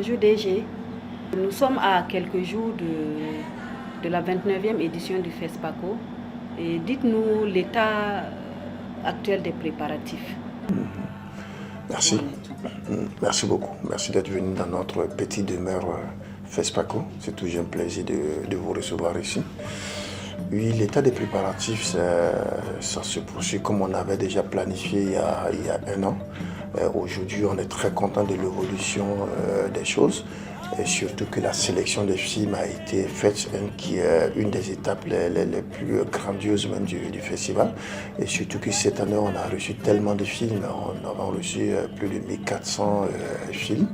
Bonjour DG. Nous sommes à quelques jours de la 29e édition du FESPACO. Et dites-nous l'état actuel des préparatifs. Merci. Merci beaucoup. Merci d'être venu dans notre petite demeure FESPACO. C'est toujours un plaisir de vous recevoir ici. Oui, l'état des préparatifs, ça se poursuit comme on avait déjà planifié il y a un an. Aujourd'hui, on est très content de l'évolution des choses. Et surtout que la sélection des films a été faite, qui est une des étapes les plus grandioses même du festival. Et surtout que cette année, on a reçu tellement de films, on a reçu plus de 1400 films.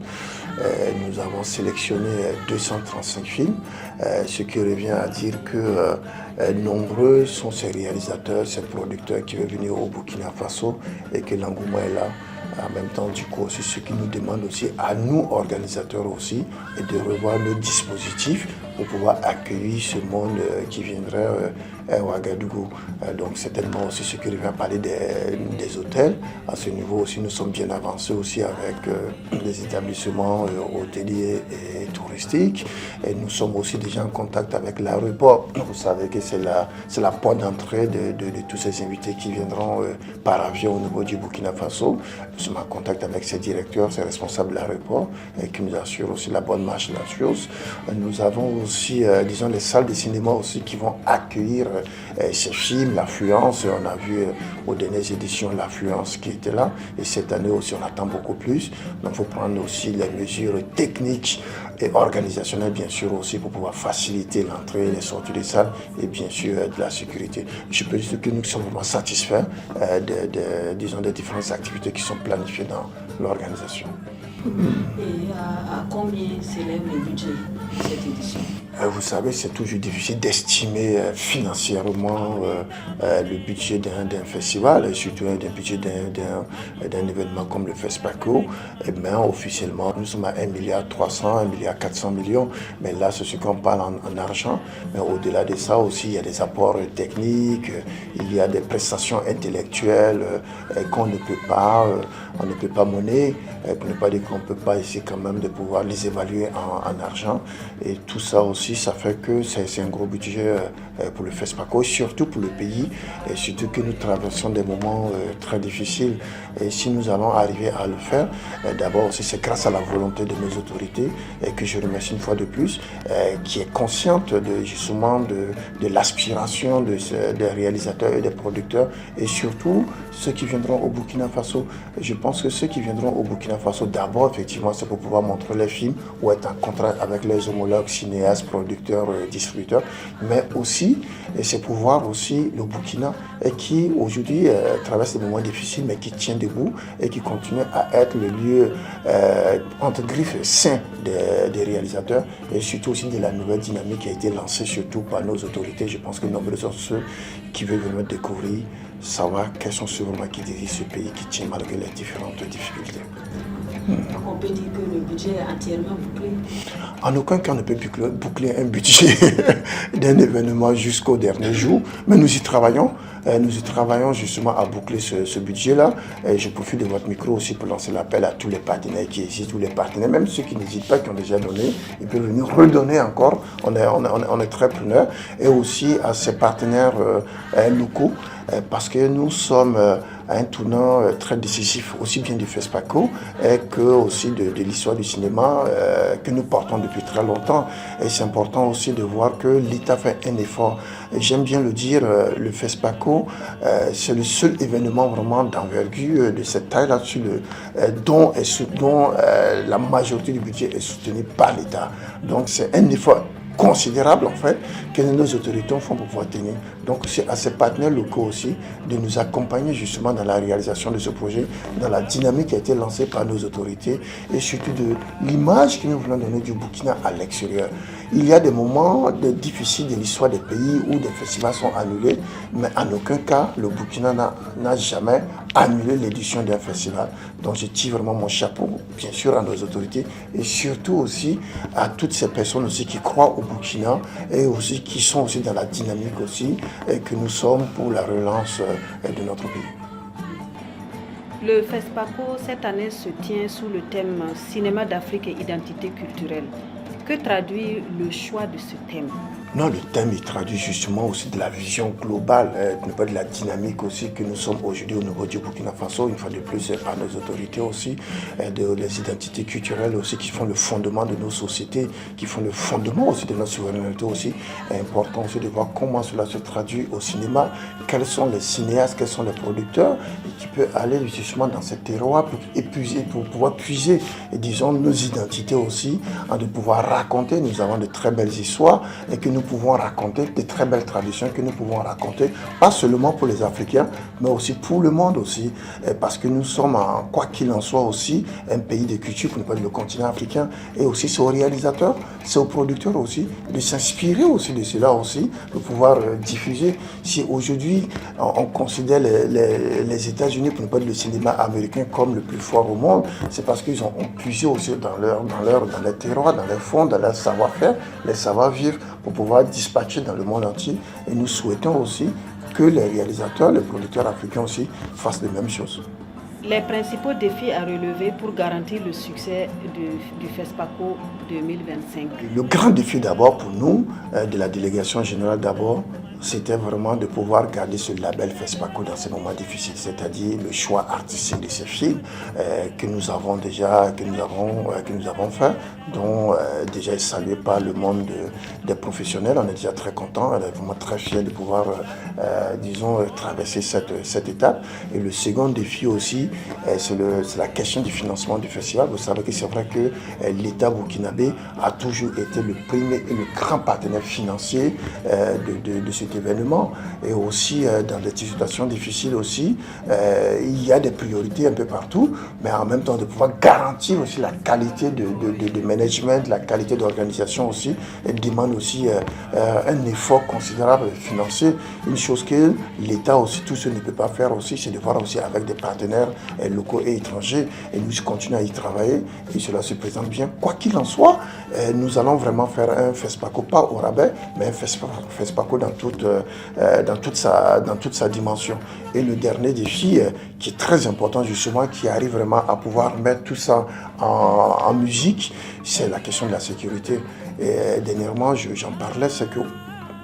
Nous avons sélectionné 235 films, ce qui revient à dire que nombreux sont ces réalisateurs, ces producteurs qui veulent venir au Burkina Faso et que l'engouement est là. En même temps, du coup, c'est ce qui nous demande aussi, à nous, organisateurs aussi, et de revoir le dispositif pour pouvoir accueillir ce monde qui viendrait à Ouagadougou. Donc, certainement aussi ce qui revient à parler des hôtels. À ce niveau aussi, nous sommes bien avancés aussi avec les établissements hôteliers et touristiques. Et nous sommes aussi déjà en contact avec l'aéroport. Vous savez que c'est la porte d'entrée de tous ces invités qui viendront par avion au niveau du Burkina Faso. Nous sommes en contact avec ses directeurs, ses responsables de l'aéroport, qui nous assurent aussi la bonne marche de la chose. Nous avons aussi, disons, les salles de cinéma aussi qui vont accueillir ces films, l'affluence. On a vu aux dernières éditions l'affluence qui était là. Et cette année aussi, on attend beaucoup plus. Donc, il faut prendre aussi les mesures techniques et organisationnelles, bien sûr, aussi pour pouvoir faciliter l'entrée et les sorties des salles et bien sûr de la sécurité. Je peux dire que nous sommes vraiment satisfaits disons, des différentes activités qui sont planifiées dans l'organisation. Et à combien s'élève le budget de cette édition? Vous savez, c'est toujours difficile d'estimer financièrement le budget d'un festival, et surtout d'un budget d'un événement comme le FESPACO. Mais officiellement, nous sommes à 1,3 milliard, 1,4 milliard. Mais là, c'est ce qu'on parle en argent. Mais au-delà de ça aussi, il y a des apports techniques, il y a des prestations intellectuelles qu'on ne peut pas, on ne peut pas monnaie, pour ne pas dire qu'on ne peut pas essayer quand même de pouvoir les évaluer en argent. Et tout ça aussi, ça fait que c'est un gros budget pour le FESPACO, surtout pour le pays, et surtout que nous traversons des moments très difficiles. Et si nous allons arriver à le faire, d'abord aussi c'est grâce à la volonté de nos autorités, et que je remercie une fois de plus, qui est consciente justement de l'aspiration des réalisateurs et des producteurs, et surtout ceux qui viendront au Burkina Faso. Je pense que ceux qui viendront au Burkina Faso, d'abord, effectivement, c'est pour pouvoir montrer les films ou être en contact avec les homologues, cinéastes, producteurs, distributeurs, mais aussi, c'est pour voir aussi le Burkina qui, aujourd'hui, traverse des moments difficiles, mais qui tient debout et qui continue à être le lieu, entre griffes, sain des réalisateurs, et surtout aussi de la nouvelle dynamique qui a été lancée, surtout par nos autorités. Je pense que nombreux sont ceux qui veulent venir découvrir, savoir quels sont ceux qui dirigent ce pays qui tient malgré les différentes difficultés. Donc on peut dire que le budget est entièrement bouclé? En aucun cas, on ne peut boucler un budget d'un événement jusqu'au dernier jour, mais nous y travaillons. Nous y travaillons justement à boucler ce budget-là. Je profite de votre micro aussi pour lancer l'appel à tous les partenaires qui existent, tous les partenaires, même ceux qui n'hésitent pas, qui ont déjà donné, ils peuvent venir redonner encore. On est très preneurs. Et aussi à ces partenaires locaux, parce que nous sommes à un tournant très décisif, aussi bien du FESPACO que aussi de l'histoire du cinéma que nous portons depuis très longtemps. Et c'est important aussi de voir que l'État fait un effort. J'aime bien le dire, le FESPACO, c'est le seul événement vraiment d'envergure de cette taille-là, dont la majorité du budget est soutenu par l'État. Donc c'est un effort considérable en fait que nos autorités font pour pouvoir tenir. Donc c'est à ces partenaires locaux aussi de nous accompagner justement dans la réalisation de ce projet, dans la dynamique qui a été lancée par nos autorités et surtout de l'image que nous voulons donner du Burkina à l'extérieur. Il y a des moments difficiles de l'histoire des pays où des festivals sont annulés, mais en aucun cas le Burkina n'a jamais annulé l'édition d'un festival. Donc je tire vraiment mon chapeau, bien sûr, à nos autorités et surtout aussi à toutes ces personnes aussi qui croient au Burkina et aussi qui sont aussi dans la dynamique aussi et que nous sommes pour la relance de notre pays. Le FESPACO, cette année, se tient sous le thème Cinéma d'Afrique et identité culturelle. Que traduit le choix de ce thème? Non, le thème, il traduit justement aussi de la vision globale, de la dynamique aussi que nous sommes aujourd'hui au niveau du Burkina Faso, une fois de plus par nos autorités aussi, de les identités culturelles aussi qui font le fondement de nos sociétés, qui font le fondement aussi de notre souveraineté aussi. C'est important aussi de voir comment cela se traduit au cinéma, quels sont les cinéastes, quels sont les producteurs, et qui peut aller justement dans ces terroirs pour pouvoir puiser, disons, nos identités aussi, de pouvoir raconter. Nous avons de très belles histoires et que nous pouvons raconter, des très belles traditions que nous pouvons raconter, pas seulement pour les Africains, mais aussi pour le monde aussi, parce que nous sommes, quoi qu'il en soit aussi, un pays de culture, pour ne pas dire le continent africain, et aussi c'est aux réalisateurs, c'est aux producteurs aussi, de s'inspirer aussi de cela aussi, de pouvoir diffuser. Si aujourd'hui on considère les États-Unis, pour ne pas dire le cinéma américain, comme le plus fort au monde, c'est parce qu'ils ont puisé aussi dans les terroirs, dans les fonds, dans leur savoir-faire, les savoir-vivre, pour pouvoir dispatcher dans le monde entier. Et nous souhaitons aussi que les réalisateurs, les producteurs africains aussi fassent les mêmes choses. Les principaux défis à relever pour garantir le succès du FESPACO 2025. Le grand défi d'abord pour nous, de la délégation générale d'abord, c'était vraiment de pouvoir garder ce label FESPACO dans ces moments difficiles, c'est-à-dire le choix artistique de ces films que nous avons fait, dont déjà est salué par le monde des professionnels. On est déjà très content, on est vraiment très fiers de pouvoir, traverser cette étape. Et le second défi aussi, c'est la question du financement du festival. Vous savez que c'est vrai que l'État burkinabé a toujours été le premier et le grand partenaire financier de cet événement. Et aussi, dans des situations difficiles aussi, il y a des priorités un peu partout, mais en même temps de pouvoir garantir aussi la qualité de management, la qualité d'organisation aussi, et demande aussi un effort considérable financier. Une chose que l'État aussi, tout ce ne peut pas faire aussi, c'est de voir aussi avec des partenaires locaux et étrangers, et nous continuons à y travailler, et cela se présente bien. Quoi qu'il en soit, nous allons vraiment faire un FESPACO, pas au rabais, mais un FESPACO dans toute sa dimension. Et le dernier défi, qui est très important justement, qui arrive vraiment à pouvoir mettre tout ça en musique, c'est la question de la sécurité. Et dernièrement, j'en parlais, c'est que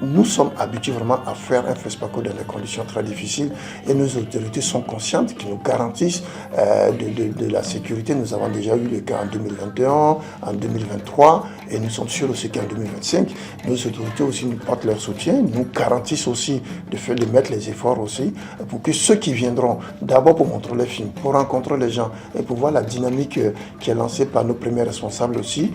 nous sommes habitués vraiment à faire un FESPACO dans des conditions très difficiles, et nos autorités sont conscientes qui nous garantissent de la sécurité. Nous avons déjà eu le cas en 2021, en 2023, et nous sommes sûrs aussi qu'en 2025, nos autorités aussi nous portent leur soutien, nous garantissent aussi de mettre les efforts aussi pour que ceux qui viendront, d'abord pour montrer les films, pour rencontrer les gens et pour voir la dynamique qui est lancée par nos premiers responsables aussi,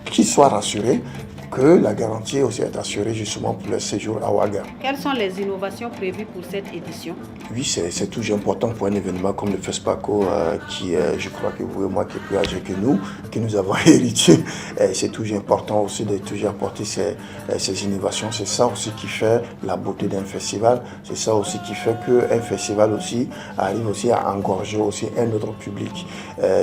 qu'ils soient rassurés que la garantie aussi est assurée justement pour le séjour à Ouaga. Quelles sont les innovations prévues pour cette édition? Oui, c'est toujours important pour un événement comme le FESPACO, qui, je crois que vous et moi, qui est plus âgé que nous avons hérité. C'est toujours important aussi de toujours apporter ces innovations. C'est ça aussi qui fait la beauté d'un festival. C'est ça aussi qui fait qu'un festival aussi arrive aussi à engorger aussi un autre public.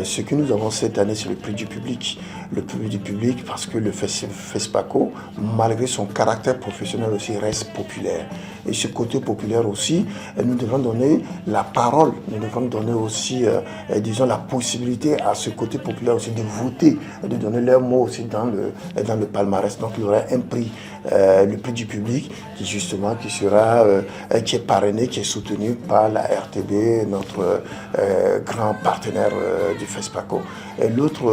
Ce que nous avons cette année, c'est le prix du public. Le prix du public parce que le FESPACO, malgré son caractère professionnel aussi, reste populaire. Et ce côté populaire aussi, nous devons donner la parole, nous devons donner aussi, la possibilité à ce côté populaire aussi de voter, de donner leur mot aussi dans le palmarès. Donc il y aura un prix, le prix du public, qui est parrainé, qui est soutenu par la RTB, notre grand partenaire du FESPACO. Et l'autre,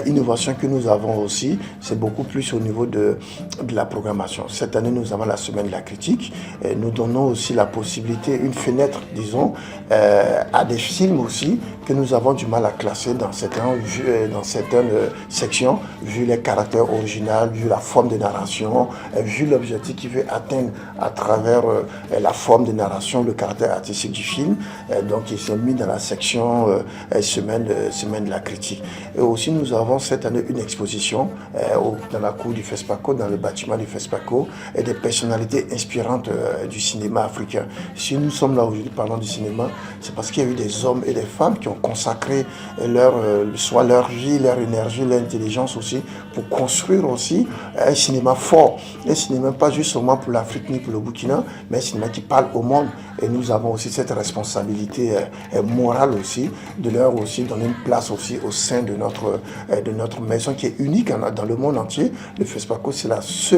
innovation que nous avons aussi, c'est beaucoup plus au niveau de la programmation. Cette année, nous avons la semaine de la critique. Et nous donnons aussi la possibilité, une fenêtre, à des films aussi que nous avons du mal à classer dans certaines sections, vu les caractères originaux, vu la forme de narration, vu l'objectif qu'il veut atteindre à travers la forme de narration, le caractère artistique du film. Donc, ils sont mis dans la section semaine de la critique. Et aussi nous avons cette année une exposition dans la cour du FESPACO, dans le bâtiment du FESPACO, et des personnalités inspirantes du cinéma africain. Si nous sommes là aujourd'hui parlant du cinéma, c'est parce qu'il y a eu des hommes et des femmes qui ont consacré soit leur vie, leur énergie, leur intelligence aussi, pour construire aussi un cinéma fort. Un cinéma pas juste seulement pour l'Afrique ni pour le Burkina, mais un cinéma qui parle au monde. Et nous avons aussi cette responsabilité morale aussi, de leur aussi donner une place aussi au sein de notre maison qui est unique dans le monde entier. Le FESPACO, c'est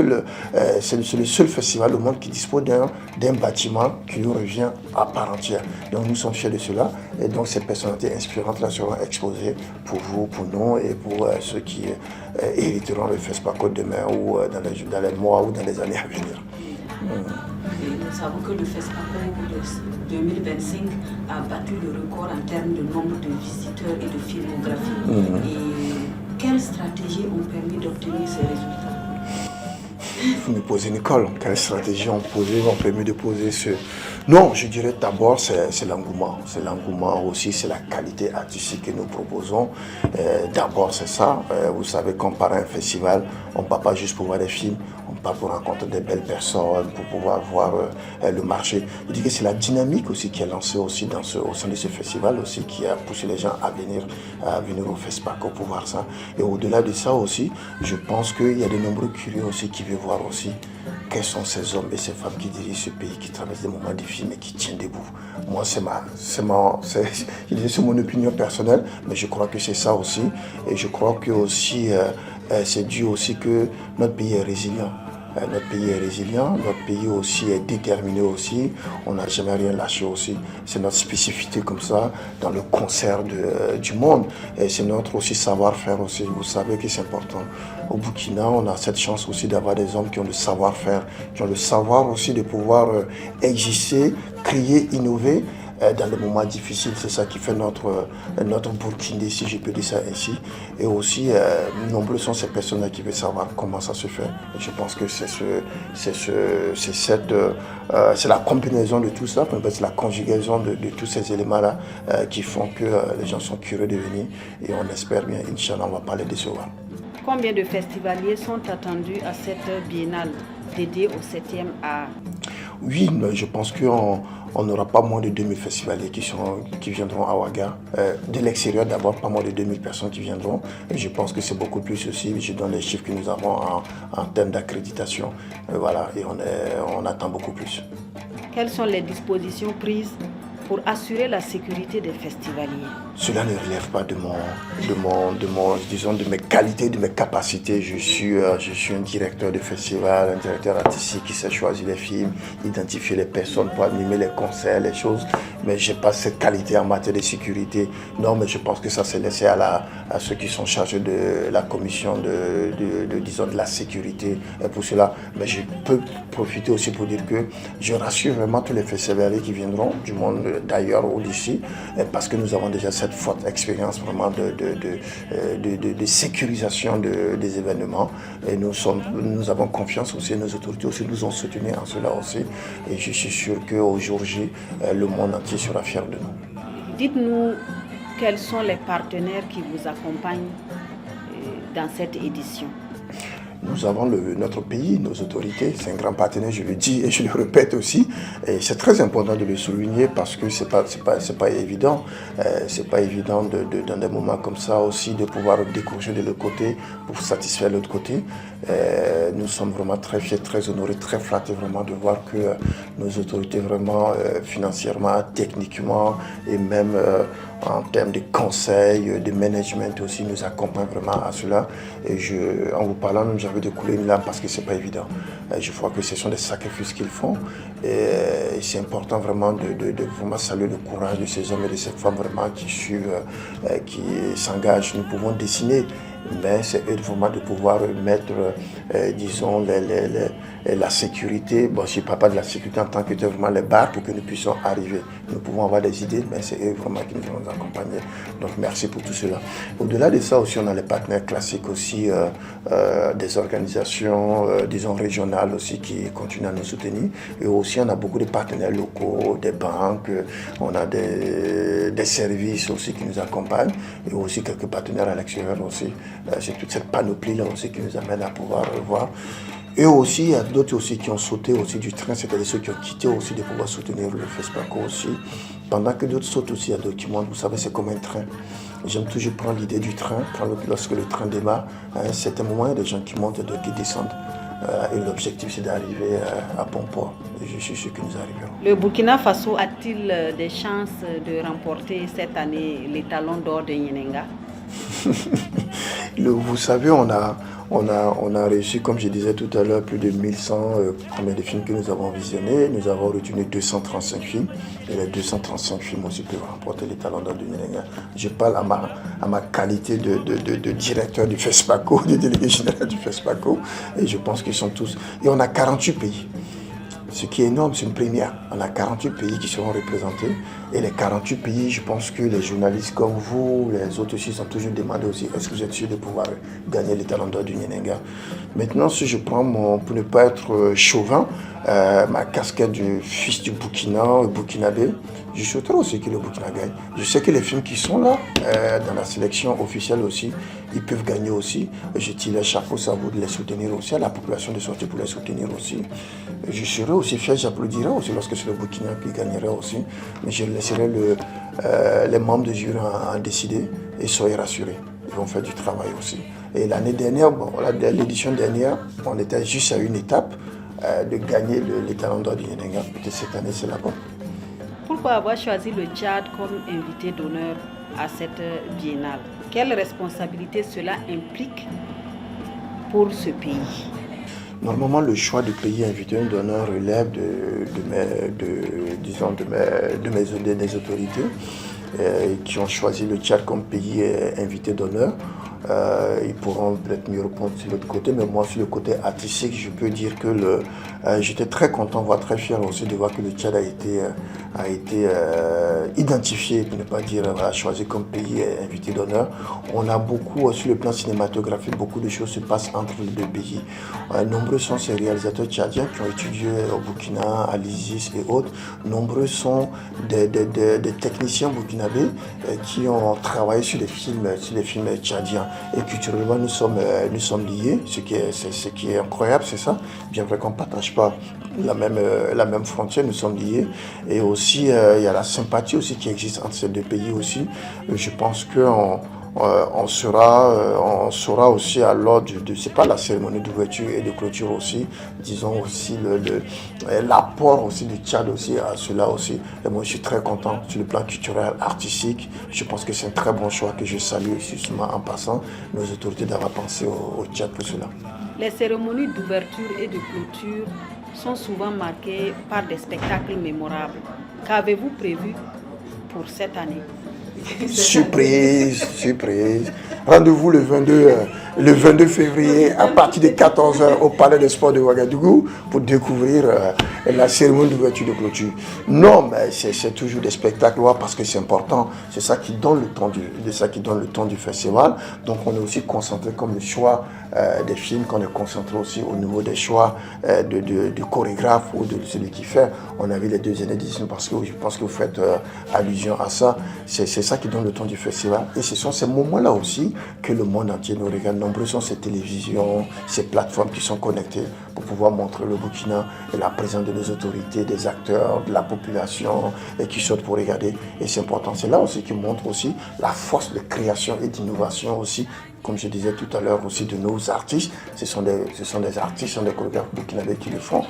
le seul festival au monde qui dispose d'un bâtiment qui nous revient à part entière. Donc nous sommes fiers de cela. Et donc ces personnalités inspirantes-là seront exposées pour vous, pour nous et pour ceux qui hériteront le FESPACO demain ou dans les mois ou dans les années à venir. Nous savons que le FESPACO 2025 a battu le record en termes de nombre de visiteurs et de filmographie. Et quelles stratégies ont permis d'obtenir ces résultats? Vous me posez une colle. Quelles stratégies ont permis de poser ce... Non, je dirais d'abord c'est l'engouement. C'est l'engouement aussi, c'est la qualité artistique que nous proposons. D'abord c'est ça. Vous savez, comparé à un festival, on ne part pas juste pour voir des films, on part pour rencontrer des belles personnes, pour pouvoir voir le marché. Je dis que c'est la dynamique aussi qui est lancée aussi au sein de ce festival aussi, qui a poussé les gens à venir au FESPACO pour voir ça. Et au-delà de ça aussi, je pense qu'il y a de nombreux curieux aussi qui veulent voir aussi quels sont ces hommes et ces femmes qui dirigent ce pays, qui traversent des moments difficiles mais qui tiennent debout. Moi, c'est mon opinion personnelle, mais je crois que c'est ça aussi. Et je crois que aussi, c'est dû aussi que notre pays est résilient. Notre pays est résilient, notre pays aussi est déterminé aussi, on n'a jamais rien lâché aussi. C'est notre spécificité comme ça dans le concert du monde et c'est notre aussi savoir-faire aussi. Vous savez que c'est important. Au Burkina, on a cette chance aussi d'avoir des hommes qui ont le savoir-faire, qui ont le savoir aussi de pouvoir exister, créer, innover. Dans les moments difficiles, c'est ça qui fait notre Burkina, si je peux dire ça ainsi. Et aussi, nombreux sont ces personnes qui veulent savoir comment ça se fait. Et je pense que c'est la combinaison de tout ça, c'est la conjugaison de tous ces éléments-là qui font que les gens sont curieux de venir. Et on espère bien, Inch'Allah, on va pas les décevoir. Combien de festivaliers sont attendus à cette biennale dédiée au 7e art? Oui, je pense qu'on n'aura pas moins de 2000 festivaliers qui viendront à Ouaga. De l'extérieur d'abord, pas moins de 2000 personnes qui viendront. Et je pense que c'est beaucoup plus aussi. Je donne les chiffres que nous avons en termes d'accréditation. Voilà, et on attend beaucoup plus. Quelles sont les dispositions prises pour assurer la sécurité des festivaliers? Cela ne relève pas de mes qualités, de mes capacités. Je suis un directeur de festival, un directeur artistique qui sait choisir les films, identifier les personnes pour animer les concerts, les choses. Mais je n'ai pas cette qualité en matière de sécurité. Non, mais je pense que ça c'est laissé à ceux qui sont chargés de la commission de la sécurité pour cela. Mais je peux profiter aussi pour dire que je rassure vraiment tous les festivaliers qui viendront du monde d'ailleurs ou d'ici, parce que nous avons déjà cette forte expérience vraiment de sécurisation des événements. Et nous avons confiance aussi, nos autorités aussi nous ont soutenus en cela aussi. Et je suis sûr qu'au jour J, le monde entier sera fier de nous. Dites-nous quels sont les partenaires qui vous accompagnent dans cette édition. Nous avons notre pays, nos autorités, c'est un grand partenaire, je le dis et je le répète aussi. Et c'est très important de le souligner parce que c'est pas évident. C'est pas évident dans des moments comme ça aussi de pouvoir décrocher de l'autre côté pour satisfaire l'autre côté. Nous sommes vraiment très fiers, très honorés, très flattés vraiment de voir que nos autorités vraiment financièrement, techniquement et même en termes de conseils, de management aussi, nous accompagnent vraiment à cela. Et en vous parlant, j'avais découlé une larme parce que c'est pas évident. Je vois que ce sont des sacrifices qu'ils font. Et c'est important vraiment de vraiment saluer le courage de ces hommes et de ces femmes vraiment qui suivent, qui s'engagent. Nous pouvons dessiner mais c'est eux vraiment de pouvoir mettre, disons, la sécurité. Bon, je ne parle pas de la sécurité en tant que vraiment les barres pour que nous puissions arriver. Nous pouvons avoir des idées, mais c'est eux vraiment qui nous vont nous accompagner. Donc merci pour tout cela. Au-delà de ça aussi, on a les partenaires classiques aussi, des organisations, disons, régionales aussi qui continuent à nous soutenir. Et aussi, on a beaucoup de partenaires locaux, des banques, on a des services aussi qui nous accompagnent et aussi quelques partenaires à l'extérieur aussi. C'est toute cette panoplie-là aussi qui nous amène à pouvoir voir. Et aussi, il y a d'autres aussi qui ont sauté aussi du train, c'est-à-dire ceux qui ont quitté aussi de pouvoir soutenir le FESPACO aussi. Pendant que d'autres sautent aussi à d'autres qui montent, vous savez, c'est comme un train. J'aime toujours prendre l'idée du train, lorsque le train démarre, à un certain moment, il y a des gens qui montent et d'autres qui descendent. Et l'objectif, c'est d'arriver à bon port. Et je suis sûr que nous arriverons. Le Burkina Faso a-t-il des chances de remporter cette année les talons d'or de Nyenenga? Vous savez, on a réussi, comme je disais tout à l'heure, plus de 1100 combien de films que nous avons visionnés. Nous avons retenu 235 films. Et les 235 films aussi peuvent remporter les talents d'or de Nyenenga. Je parle à ma qualité de directeur du FESPACO, de délégué général du FESPACO. Et je pense qu'ils sont tous... Et on a 48 pays. Ce qui est énorme, c'est une première. On a 48 pays qui seront représentés. Et les 48 pays, je pense que les journalistes comme vous, les autres aussi, sont toujours demandé aussi, est-ce que vous êtes sûr de pouvoir gagner les talents d'or du Nyenenga? Maintenant, si je prends, pour ne pas être chauvin, ma casquette du fils du Burkina, burkinabé, je souhaiterais aussi que le Burkina gagne. Je sais que les films qui sont là, dans la sélection officielle aussi, ils peuvent gagner aussi. Je tire les chapeaux à vous de les soutenir aussi, à la population de sortir pour les soutenir aussi. Je serai aussi fier, j'applaudirai aussi lorsque c'est le Burkina qui gagnerait aussi. Mais je laisserai les membres du jury en décider et soyez rassurés. Ils vont faire du travail aussi. Et l'année dernière, l'édition dernière, on était juste à une étape de gagner les talents d'or du Nyenenga. Peut-être cette année, c'est là-bas. Pourquoi avoir choisi le Tchad comme invité d'honneur à cette biennale? Quelle responsabilité cela implique pour ce pays? Normalement, le choix du pays invité d'honneur relève des autorités qui ont choisi le Tchad comme pays invité d'honneur. Ils pourront peut-être mieux répondre sur l'autre côté, mais moi, sur le côté artistique, je peux dire que j'étais très content, voire très fier aussi de voir que le Tchad a été identifié, pour ne pas dire choisi comme pays invité d'honneur. On a beaucoup, sur le plan cinématographique, beaucoup de choses se passent entre les deux pays. Nombreux sont ces réalisateurs tchadiens qui ont étudié au Burkina, à l'ISIS et autres. Nombreux sont des techniciens burkinabés qui ont travaillé sur les films tchadiens. Et culturellement, nous sommes liés. Ce qui est incroyable, c'est ça. Bien vrai qu'on ne partage pas la même frontière, nous sommes liés. Et aussi, il y a la sympathie aussi qui existe entre ces deux pays aussi. Je pense qu'on sera aussi à l'ordre c'est pas la cérémonie d'ouverture et de clôture aussi, disons aussi l'apport aussi du Tchad aussi à cela aussi. Et moi je suis très content sur le plan culturel, artistique. Je pense que c'est un très bon choix que je salue justement en passant nos autorités d'avoir pensé au Tchad pour cela. Les cérémonies d'ouverture et de clôture sont souvent marquées par des spectacles mémorables. Qu'avez-vous prévu pour cette année? Surprise. Rendez-vous le 22 février à partir de 14h au Palais des Sports de Ouagadougou pour découvrir la cérémonie d'ouverture de clôture. Non, mais c'est toujours des spectacles parce que c'est important. C'est ça qui donne le ton du festival. Donc on est aussi concentré comme le choix des films, qu'on est concentré aussi au niveau des choix du chorégraphe ou de celui qui fait. On a vu les deux années d'édition parce que je pense que vous faites allusion à ça. C'est ça qui donne le ton du festival. Et ce sont ces moments-là aussi que le monde entier nous regarde. Nombreux sont ces télévisions, ces plateformes qui sont connectées pour pouvoir montrer le Burkina et la présence de nos autorités, des acteurs, de la population et qui sortent pour regarder. Et c'est important. C'est là aussi qui montre aussi la force de création et d'innovation aussi. Comme je disais tout à l'heure aussi de nos artistes, ce sont des artistes, ce sont des chorégraphes burkinabés qui le font,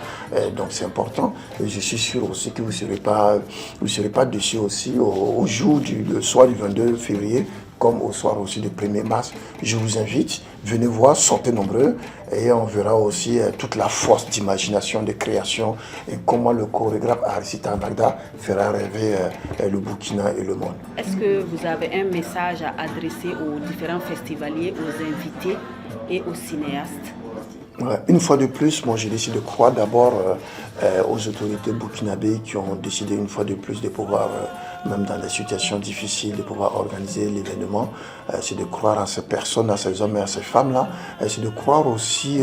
donc c'est important. Et je suis sûr aussi que vous ne serez pas déçus aussi au soir du 22 février comme au soir aussi du 1er mars. Je vous invite, venez voir, sortez nombreux et on verra aussi toute la force d'imagination, de création et comment le chorégraphe Aristide Nagda fera rêver le Burkina et le monde. Est-ce que vous avez un message à adresser aux différents festivaliers, aux invités et aux cinéastes? Une fois de plus, moi j'ai décidé de croire d'abord aux autorités burkinabées qui ont décidé une fois de plus de pouvoir, même dans des situations difficiles, de pouvoir organiser l'événement. C'est de croire en ces personnes, à ces hommes et à ces femmes-là. C'est de croire aussi,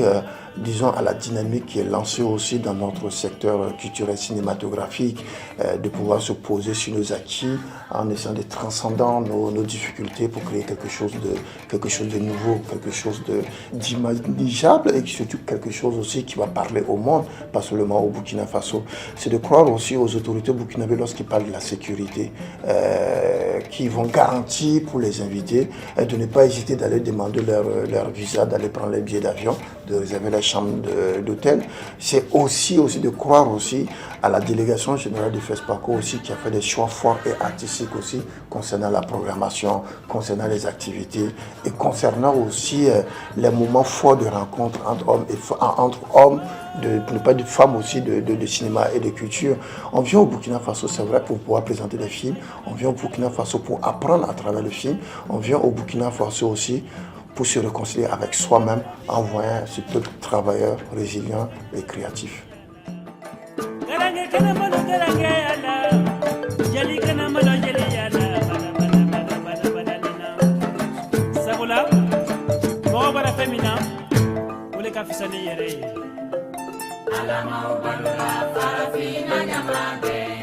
disons, à la dynamique qui est lancée aussi dans notre secteur culturel cinématographique, de pouvoir se poser sur nos acquis en essayant de transcender nos difficultés pour créer quelque chose de nouveau, quelque chose d'imaginable et surtout quelque chose aussi qui va parler au monde, pas seulement au Burkina Faso. C'est de croire aussi aux autorités burkinabées lorsqu'ils parlent de la sécurité, qui vont garantir pour les invités de ne pas hésiter d'aller demander leur visa, d'aller prendre les billets d'avion, de réserver la chambre d'hôtel. C'est aussi de croire aussi à la délégation générale de FESPACO aussi qui a fait des choix forts et artistiques aussi concernant la programmation, concernant les activités et concernant aussi les moments forts de rencontre entre hommes, ne pas de femmes aussi, de cinéma et de culture. On vient au Burkina Faso, c'est vrai, pour pouvoir présenter des films. On vient au Burkina Faso pour apprendre à travers le film. On vient au Burkina Faso aussi pour se réconcilier avec soi-même en voyant ce peuple travailleur, résilient et créatif. Alama ubalula farafina nyamande